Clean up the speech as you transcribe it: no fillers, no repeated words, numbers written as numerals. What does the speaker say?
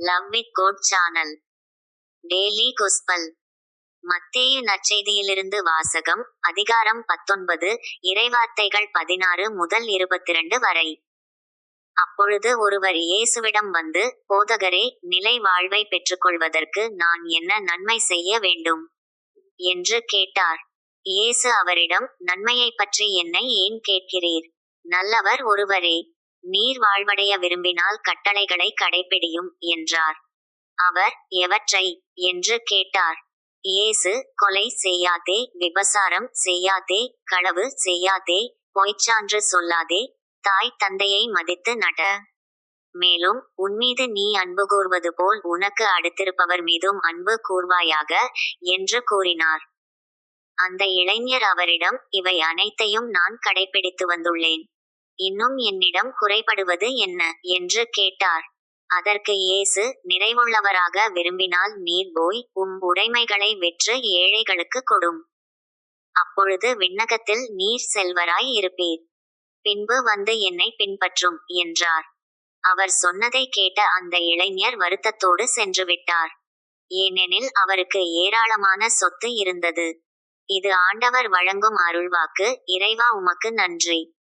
Love with God channel. Daily gospel. மத்தேயு நற்செய்தியிலிருந்து வாசகம். அதிகாரம் 19. இறைவார்த்தைகள் 16 முதல் 22 வரை. அப்பொழுது ஒருவர் இயேசுவிடம் வந்து, போதகரே, நிலை வாழ்வை பெற்றுக்கொள்வதற்கு நான் என்ன நன்மை செய்ய வேண்டும்? என்று கேட்டார். இயேசு அவரிடம், நன்மையைப் பற்றி என்னை ஏன் கேட்கிறீர்? நல்லவர் ஒருவரே. நீர் வாழ்வடைய விரும்பினால் கட்டளைகளை கடைப்பிடியும் என்றார். அவர், எவற்றை? என்று கேட்டார். இயேசு, கொலை செய்யாதே, விபசாரம் செய்யாதே, களவு செய்யாதே, பொய்ச்சான்று சொல்லாதே, தாய் தந்தையை மதித்து நட. மேலும், உன்மீது நீ அன்பு கூர்வது போல் உனக்கு அடுத்திருப்பவர் மீதும் அன்பு கூர்வாயாக, என்று கூறினார். அந்த இளைஞர் அவரிடம், இவை அனைத்தையும் நான் கடைப்பிடித்து வந்துள்ளேன். இன்னும் என்னிடம் குறைபடுவது என்ன? என்று கேட்டார். அதற்கு இயேசு, நிறைவுள்ளவராக விரும்பினால் நீர் போய் உடைமைகளை விற்று ஏழைகளுக்கு கொடும். அப்பொழுது விண்ணகத்தில் நீர் செல்வராய் இருப்பீர். பின்பு வந்து என்னை பின்பற்றும் என்றார். அவர் சொன்னதை கேட்ட அந்த இளைஞர் வருத்தத்தோடு சென்றுவிட்டார். ஏனெனில் அவருக்கு ஏராளமான சொத்து இருந்தது. இது ஆண்டவர் வழங்கும் அருள்வாக்கு. இறைவா, உமக்கு நன்றி.